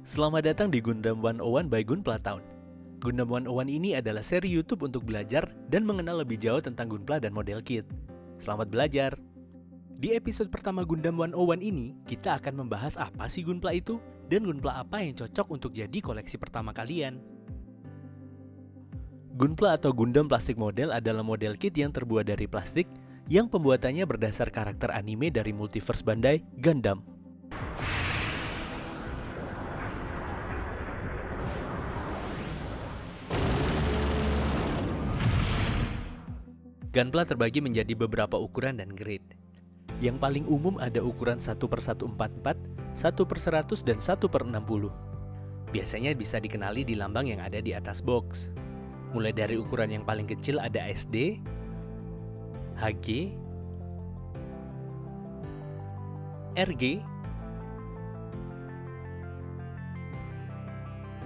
Selamat datang di Gundam 101 by Gunpla Town. Gundam 101 ini adalah seri YouTube untuk belajar dan mengenal lebih jauh tentang Gunpla dan model kit. Selamat belajar! Di episode pertama Gundam 101 ini, kita akan membahas apa sih Gunpla itu dan Gunpla apa yang cocok untuk jadi koleksi pertama kalian. Gunpla atau Gundam Plastic Model adalah model kit yang terbuat dari plastik yang pembuatannya berdasar karakter anime dari Multiverse Bandai, Gundam. Gunpla terbagi menjadi beberapa ukuran dan grade. Yang paling umum ada ukuran 1/144, 1/100, dan 1/60. Biasanya bisa dikenali di lambang yang ada di atas box. Mulai dari ukuran yang paling kecil ada SD, HG, RG,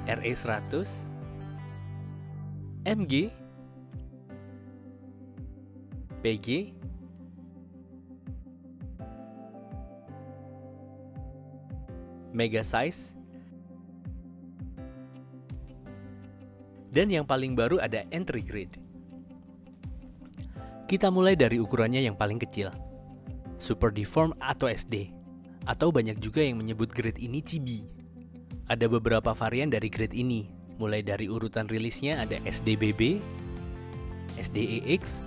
RE100, MG, PG, Mega Size, dan yang paling baru ada Entry Grade. Kita mulai dari ukurannya yang paling kecil, Super Deform atau SD, atau banyak juga yang menyebut grade ini Chibi. Ada beberapa varian dari grade ini, mulai dari urutan rilisnya ada SDBB, SDEX,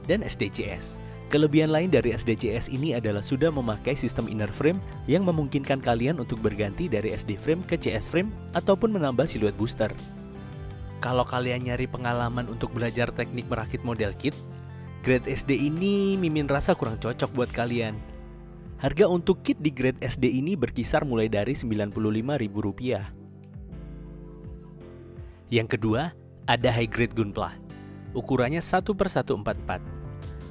dan SDCS. Kelebihan lain dari SDCS ini adalah sudah memakai sistem inner frame yang memungkinkan kalian untuk berganti dari SD frame ke CS frame ataupun menambah siluet booster. Kalau kalian nyari pengalaman untuk belajar teknik merakit model kit, grade SD ini mimin rasa kurang cocok buat kalian. Harga untuk kit di grade SD ini berkisar mulai dari Rp95.000. Yang kedua, ada high grade Gunpla. Ukurannya 1/144.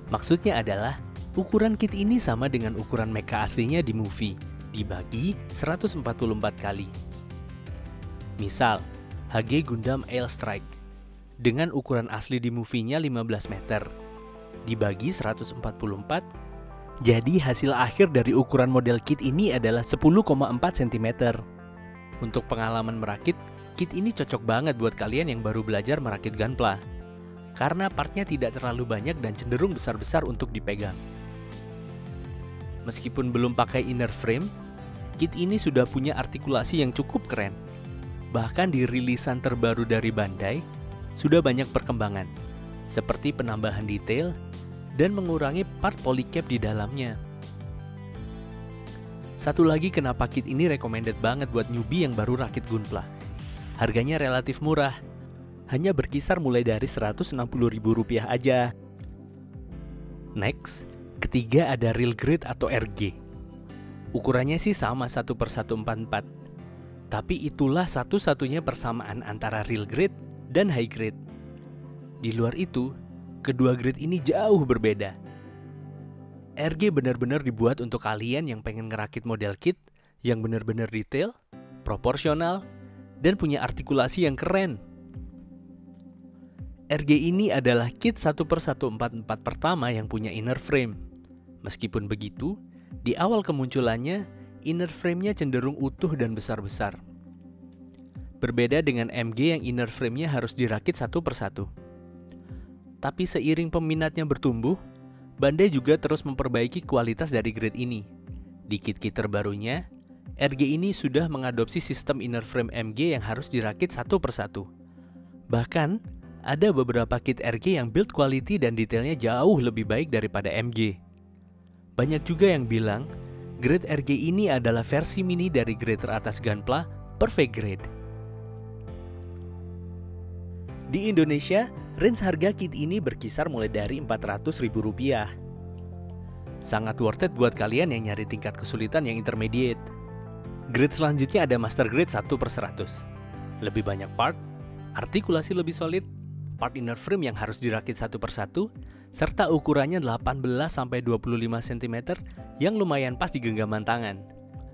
Maksudnya adalah, ukuran kit ini sama dengan ukuran mecha aslinya di movie, dibagi 144 kali. Misal, HG Gundam Ail Strike, dengan ukuran asli di movie-nya 15 meter, dibagi 144, jadi hasil akhir dari ukuran model kit ini adalah 10,4 cm. Untuk pengalaman merakit, kit ini cocok banget buat kalian yang baru belajar merakit Gunpla. Karena partnya tidak terlalu banyak dan cenderung besar-besar untuk dipegang. Meskipun belum pakai inner frame, kit ini sudah punya artikulasi yang cukup keren. Bahkan di rilisan terbaru dari Bandai, sudah banyak perkembangan, seperti penambahan detail dan mengurangi part polycap di dalamnya. Satu lagi kenapa kit ini recommended banget buat newbie yang baru rakit Gunpla. Harganya relatif murah, hanya berkisar mulai dari Rp160.000 aja. Next, ketiga ada real grade atau RG. Ukurannya sih sama 1/144. Tapi itulah satu-satunya persamaan antara real grade dan high grade. Di luar itu, kedua grade ini jauh berbeda. RG benar-benar dibuat untuk kalian yang pengen ngerakit model kit yang benar-benar detail, proporsional, dan punya artikulasi yang keren. RG ini adalah kit 1/144 pertama yang punya inner frame. Meskipun begitu, di awal kemunculannya, inner frame-nya cenderung utuh dan besar-besar. Berbeda dengan MG yang inner frame-nya harus dirakit satu persatu. Tapi seiring peminatnya bertumbuh, Bandai juga terus memperbaiki kualitas dari grade ini. Di kit-kit terbarunya, RG ini sudah mengadopsi sistem inner frame MG yang harus dirakit satu persatu. Bahkan, ada beberapa kit RG yang build quality dan detailnya jauh lebih baik daripada MG. Banyak juga yang bilang, grade RG ini adalah versi mini dari grade teratas Gunpla, Perfect Grade. Di Indonesia, range harga kit ini berkisar mulai dari Rp400.000. Sangat worth it buat kalian yang nyari tingkat kesulitan yang intermediate. Grade selanjutnya ada Master Grade 1/100. Lebih banyak part, artikulasi lebih solid, part inner frame yang harus dirakit satu persatu, serta ukurannya 18-25 cm yang lumayan pas di genggaman tangan.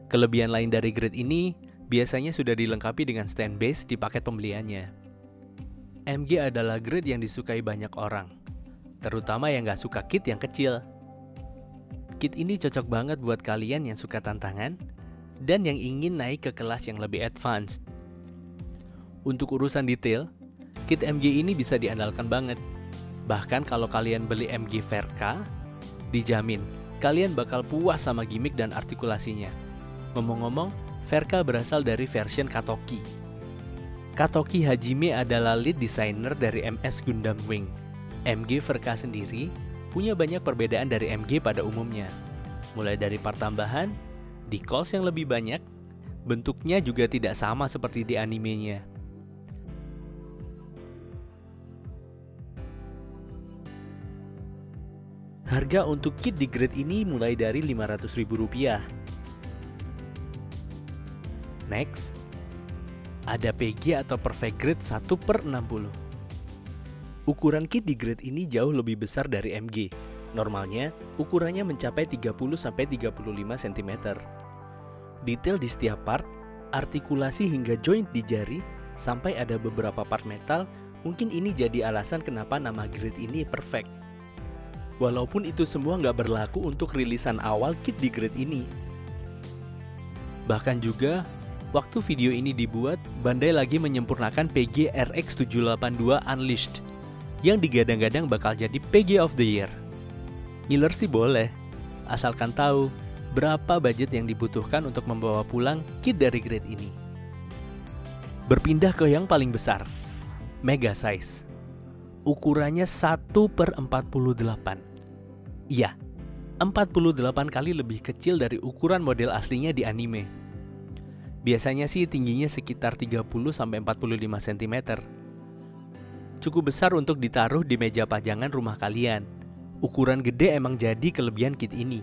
Kelebihan lain dari grade ini biasanya sudah dilengkapi dengan stand base di paket pembeliannya. MG adalah grade yang disukai banyak orang, terutama yang gak suka kit yang kecil. Kit ini cocok banget buat kalian yang suka tantangan, dan yang ingin naik ke kelas yang lebih advance. Untuk urusan detail, kit MG ini bisa diandalkan banget. Bahkan kalau kalian beli MG Verka, dijamin kalian bakal puas sama gimmick dan artikulasinya. Ngomong-ngomong, Verka berasal dari version Katoki. Katoki Hajime adalah lead designer dari MS Gundam Wing. MG Verka sendiri punya banyak perbedaan dari MG pada umumnya. Mulai dari part tambahan, decals yang lebih banyak, bentuknya juga tidak sama seperti di animenya. Harga untuk kit di grade ini mulai dari Rp500.000. Next, ada PG atau Perfect Grade 1/60. Ukuran kit di grade ini jauh lebih besar dari MG. Normalnya, ukurannya mencapai 30-35 cm. Detail di setiap part, artikulasi hingga joint di jari, sampai ada beberapa part metal, mungkin ini jadi alasan kenapa nama grade ini perfect. Walaupun itu semua nggak berlaku untuk rilisan awal kit di grade ini. Bahkan juga, waktu video ini dibuat, Bandai lagi menyempurnakan PG RX782 Unleashed yang digadang-gadang bakal jadi PG of the Year. Ngiler sih boleh, asalkan tahu berapa budget yang dibutuhkan untuk membawa pulang kit dari grade ini. Berpindah ke yang paling besar, Mega Size. Ukurannya 1/48. Iya, 48 kali lebih kecil dari ukuran model aslinya di anime. Biasanya sih tingginya sekitar 30-45 cm. Cukup besar untuk ditaruh di meja pajangan rumah kalian. Ukuran gede emang jadi kelebihan kit ini.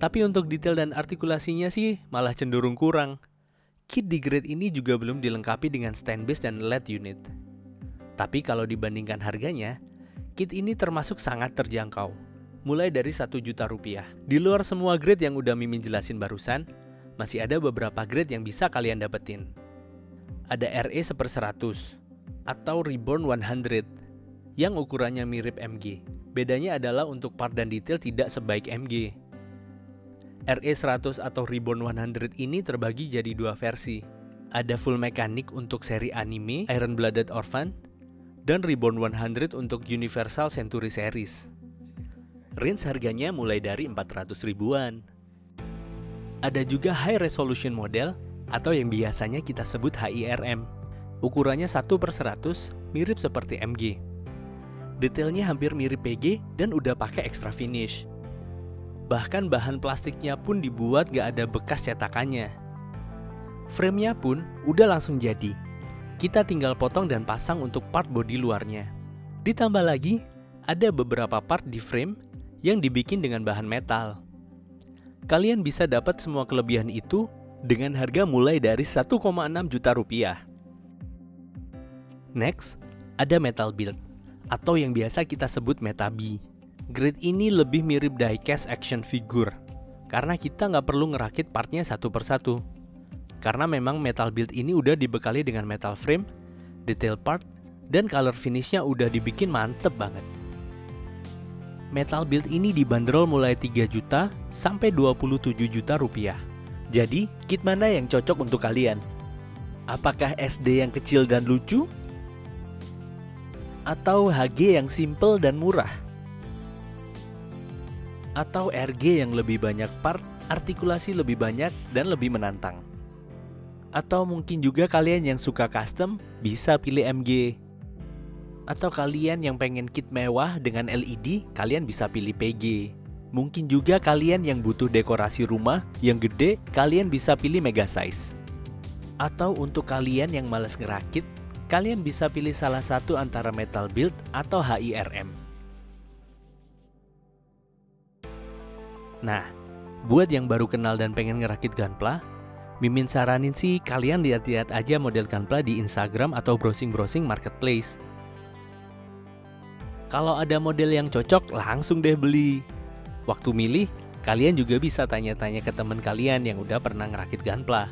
Tapi untuk detail dan artikulasinya sih malah cenderung kurang. Kit di grade ini juga belum dilengkapi dengan stand base dan LED unit. Tapi kalau dibandingkan harganya, kit ini termasuk sangat terjangkau. Mulai dari Rp1.000.000. Di luar semua grade yang udah Mimin jelasin barusan, masih ada beberapa grade yang bisa kalian dapetin. Ada RE 1/100 atau Reborn 100 yang ukurannya mirip MG. Bedanya adalah untuk part dan detail tidak sebaik MG. RE 100 atau Reborn 100 ini terbagi jadi dua versi. Ada full mekanik untuk seri anime Iron Blooded Orphan dan Reborn 100 untuk Universal Century Series. Range harganya mulai dari 400 ribuan. Ada juga High Resolution Model atau yang biasanya kita sebut HIRM. Ukurannya 1/100, mirip seperti MG. Detailnya hampir mirip PG dan udah pakai extra finish. Bahkan bahan plastiknya pun dibuat gak ada bekas cetakannya. Frame-nya pun udah langsung jadi. Kita tinggal potong dan pasang untuk part bodi luarnya. Ditambah lagi, ada beberapa part di frame yang dibikin dengan bahan metal. Kalian bisa dapat semua kelebihan itu dengan harga mulai dari Rp1,6 juta. Next, ada Metal Build atau yang biasa kita sebut Metabi. Grade ini lebih mirip diecast action figure karena kita nggak perlu ngerakit partnya satu persatu. Karena memang Metal Build ini udah dibekali dengan metal frame, detail part, dan color finishnya udah dibikin mantep banget. Metal Build ini dibanderol mulai 3 juta sampai 27 juta rupiah. Jadi, kit mana yang cocok untuk kalian? Apakah SD yang kecil dan lucu? Atau HG yang simple dan murah? Atau RG yang lebih banyak part, artikulasi lebih banyak, dan lebih menantang? Atau mungkin juga kalian yang suka custom, bisa pilih MG. Atau kalian yang pengen kit mewah dengan LED, kalian bisa pilih PG. Mungkin juga kalian yang butuh dekorasi rumah yang gede, kalian bisa pilih Mega Size. Atau untuk kalian yang malas ngerakit, kalian bisa pilih salah satu antara Metal Build atau HIRM. Nah, buat yang baru kenal dan pengen ngerakit Gunpla, Mimin saranin sih kalian lihat-lihat aja model Gunpla di Instagram atau browsing-browsing marketplace. Kalau ada model yang cocok, langsung deh beli. Waktu milih, kalian juga bisa tanya-tanya ke teman kalian yang udah pernah ngerakit Gunpla.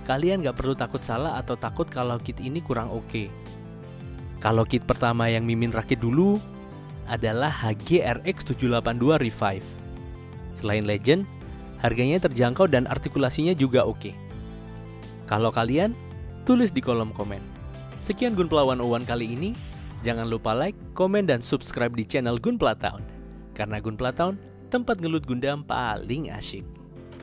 Kalian gak perlu takut salah atau takut kalau kit ini kurang oke. Kalau kit pertama yang Mimin rakit dulu adalah HG RX782 Revive. Selain Legend, Harganya terjangkau dan artikulasinya juga oke. Kalau kalian, tulis di kolom komen. Sekian Gunpla 101 kali ini. Jangan lupa like, komen, dan subscribe di channel Gunpla Town. Karena Gunpla Town, tempat ngelut Gundam paling asyik.